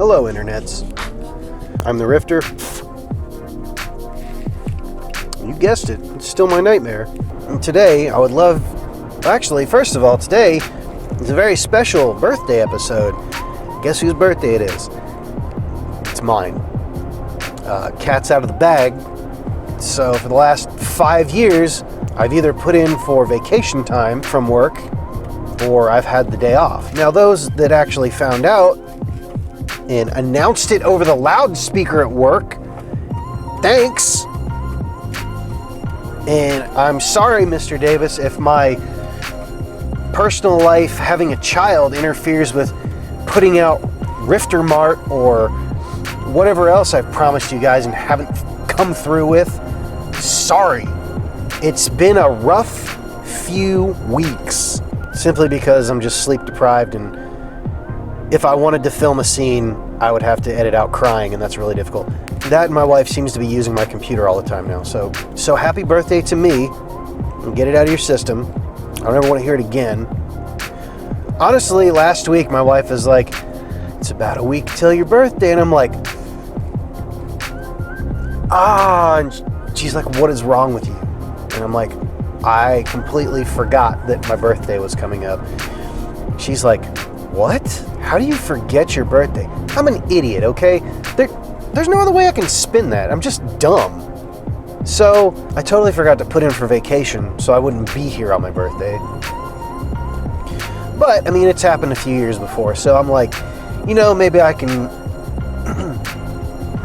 Hello, internets. I'm the Rifter. You guessed it, it's still my nightmare. And today, I would love... Actually, first of all, today is a very special birthday episode. Guess whose birthday it is? It's mine. Cat's out of the bag. So for the last 5 years, I've either put in for vacation time from work or I've had the day off. Now, those that actually found out and announced it over the loudspeaker at work, thanks. And I'm sorry, Mr. Davis, if my personal life, having a child, interferes with putting out Rifter Mart or whatever else I've promised you guys and haven't come through with. Sorry. It's been a rough few weeks, simply because I'm just sleep deprived, and if I wanted to film a scene, I would have to edit out crying, and that's really difficult. That and my wife seems to be using my computer all the time now. So happy birthday to me, and get it out of your system. I don't ever want to hear it again. Honestly, last week my wife was like, it's about a week till your birthday, and I'm like, and she's like, what is wrong with you? And I'm like, I completely forgot that my birthday was coming up. She's like, what? How do you forget your birthday? I'm an idiot, okay? There's no other way I can spin that. I'm just dumb. So I totally forgot to put in for vacation so I wouldn't be here on my birthday. But, I mean, it's happened a few years before, so I'm like, you know, maybe I can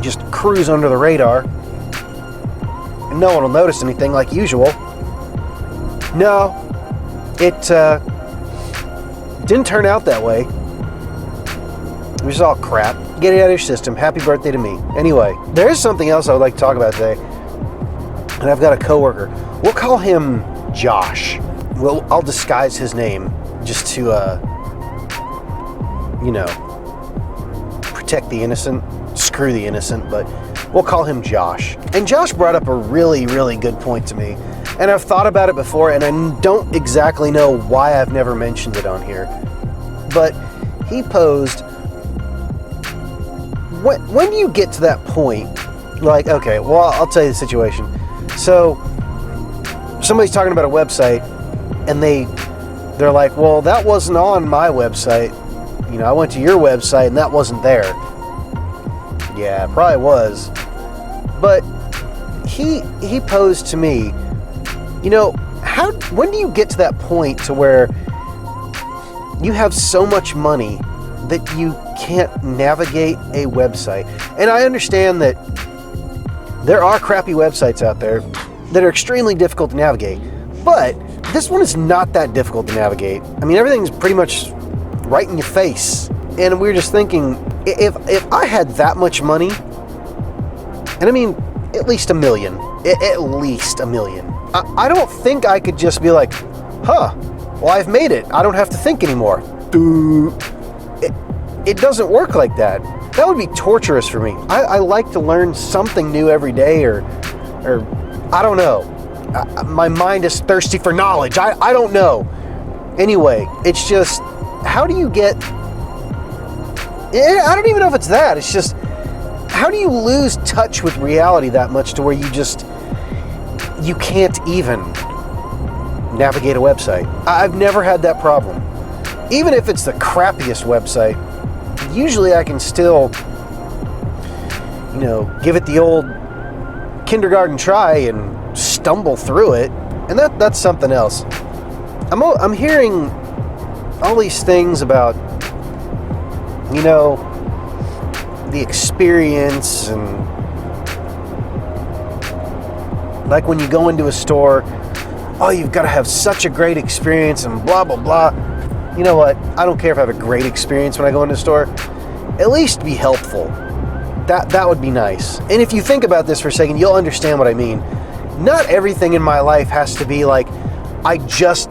just cruise under the radar and no one will notice anything like usual. No, it didn't turn out that way. It was all crap. Get it out of your system. Happy birthday to me. Anyway, there is something else I would like to talk about today. And I've got a coworker. We'll call him Josh. Well, I'll disguise his name just to, protect the innocent. Screw the innocent, but we'll call him Josh. And Josh brought up a really, really good point to me. And I've thought about it before, and I don't exactly know why I've never mentioned it on here. But he posed, when do you get to that point? Like, okay, well, I'll tell you the situation. So, somebody's talking about a website, and they're like, well, that wasn't on my website. You know, I went to your website, and that wasn't there. Yeah, it probably was. But he posed to me, you know, when do you get to that point to where you have so much money that you can't navigate a website? And I understand that there are crappy websites out there that are extremely difficult to navigate, but this one is not that difficult to navigate. I mean, everything's pretty much right in your face. And we were just thinking, if I had that much money, and I mean, at least $1 million, at least $1 million, I don't think I could just be like, well, I've made it. I don't have to think anymore. It doesn't work like that. That would be torturous for me. I like to learn something new every day, or I don't know. My mind is thirsty for knowledge. I don't know. Anyway, it's just, how do you get... I don't even know if it's that. It's just, how do you lose touch with reality that much to where you can't even navigate a website? I've never had that problem. Even if it's the crappiest website, usually I can still, give it the old kindergarten try and stumble through it. And that's something else. I'm hearing all these things about, the experience, and like when you go into a store, you've got to have such a great experience and blah, blah, blah. You know what? I don't care if I have a great experience when I go into a store. At least be helpful. That would be nice. And if you think about this for a second, you'll understand what I mean. Not everything in my life has to be like, I just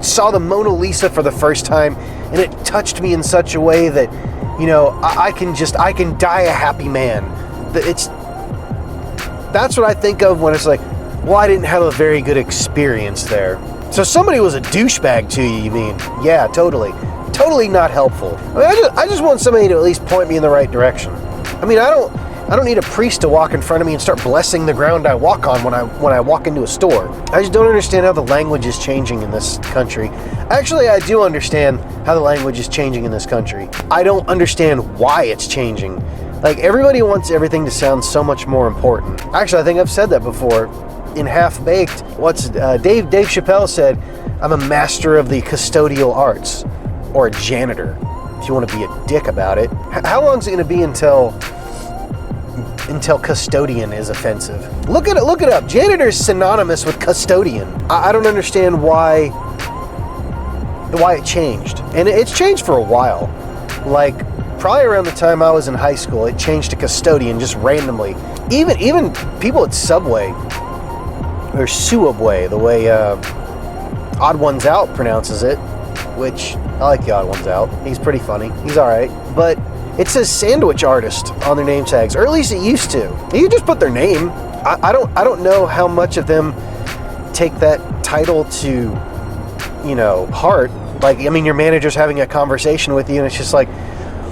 saw the Mona Lisa for the first time and it touched me in such a way that, I can die a happy man. That's what I think of when it's like, well, I didn't have a very good experience there. So somebody was a douchebag to you, you mean? Yeah, totally. totally not helpful. I just want somebody to at least point me in the right direction. I mean, I don't need a priest to walk in front of me and start blessing the ground I walk on when I walk into a store. I just don't understand how the language is changing in this country. Actually, I do understand how the language is changing in this country. I don't understand why it's changing. Like, everybody wants everything to sound so much more important. Actually, I think I've said that before in Half Baked. Dave Chappelle said, I'm a master of the custodial arts, or a janitor, if you want to be a dick about it. How long is it going to be until custodian is offensive? Look it up. Janitor is synonymous with custodian. I don't understand why it changed. And it's changed for a while. Like, probably around the time I was in high school, it changed to custodian just randomly. Even people at Subway, or Subway, the way Odd Ones Out pronounces it, which I like the Odd Ones Out. He's pretty funny. He's all right. But it says sandwich artist on their name tags, or at least it used to. You just put their name. I don't know how much of them take that title to, heart. Like, I mean, your manager's having a conversation with you, and it's just like,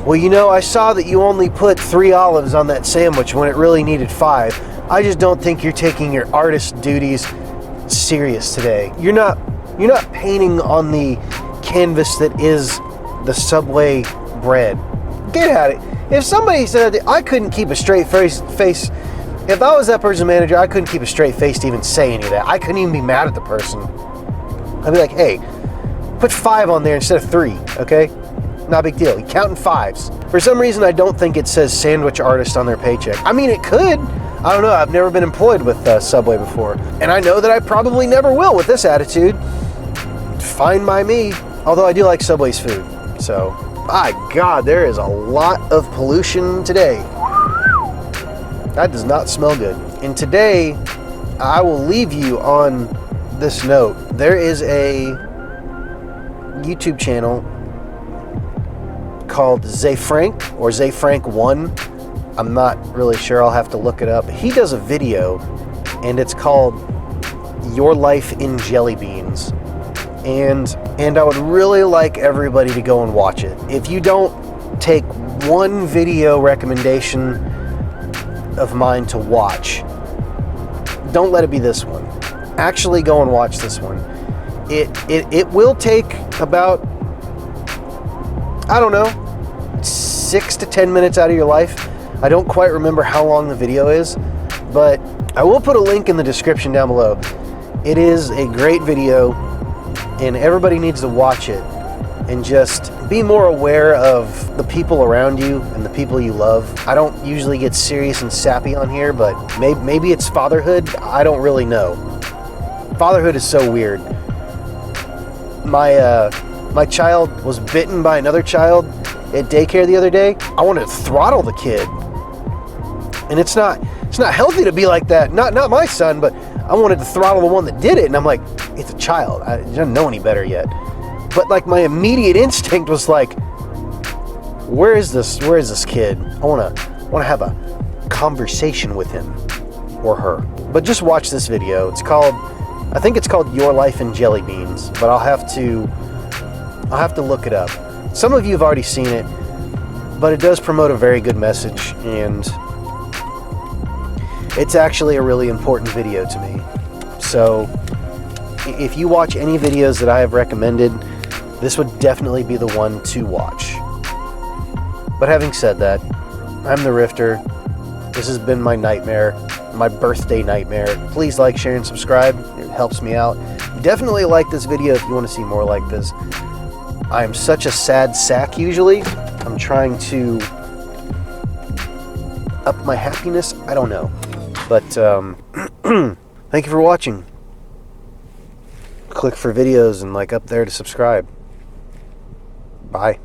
well, I saw that you only put 3 olives on that sandwich when it really needed 5. I just don't think you're taking your artist duties serious today. You're not painting on the canvas that is the Subway bread. Get at it. If somebody said I couldn't keep a straight face, if I was that person's manager, I couldn't keep a straight face to even say any of that. I couldn't even be mad at the person. I'd be like, hey, put 5 on there instead of 3, okay? Not a big deal. You count in 5s. For some reason, I don't think it says sandwich artist on their paycheck. I mean, it could. I don't know. I've never been employed with Subway before. And I know that I probably never will with this attitude. Fine by me. Although I do like Subway's food. So, my God, there is a lot of pollution today. That does not smell good. And today, I will leave you on this note. There is a YouTube channel called Zayfrank, or Zayfrank1. I'm not really sure. I'll have to look it up. He does a video, and it's called Your Life in Jelly Beans. And I would really like everybody to go and watch it. If you don't take one video recommendation of mine to watch, don't let it be this one. Actually go and watch this one. It will take about, I don't know, 6 to 10 minutes out of your life. I don't quite remember how long the video is, but I will put a link in the description down below. It is a great video, and everybody needs to watch it and just be more aware of the people around you and the people you love. I don't usually get serious and sappy on here, but maybe it's fatherhood. I don't really know. Fatherhood is so weird. My child was bitten by another child at daycare the other day. I wanted to throttle the kid. And it's not healthy to be like that. Not my son, but I wanted to throttle the one that did it. And I'm like, it's a child. I don't know any better yet. But like, my immediate instinct was like, where is this kid? I want to have a conversation with him or her. But just watch this video. I think it's called Your Life in Jelly Beans, but I'll have to look it up. Some of you have already seen it, but it does promote a very good message, and it's actually a really important video to me. So if you watch any videos that I have recommended, this would definitely be the one to watch. But having said that, I'm the Rifter. This has been my nightmare, my birthday nightmare. Please like, share, and subscribe. It helps me out. Definitely like this video if you want to see more like this. I am such a sad sack usually. I'm trying to up my happiness. I don't know. But thank you for watching. Click for videos and like up there to subscribe. Bye.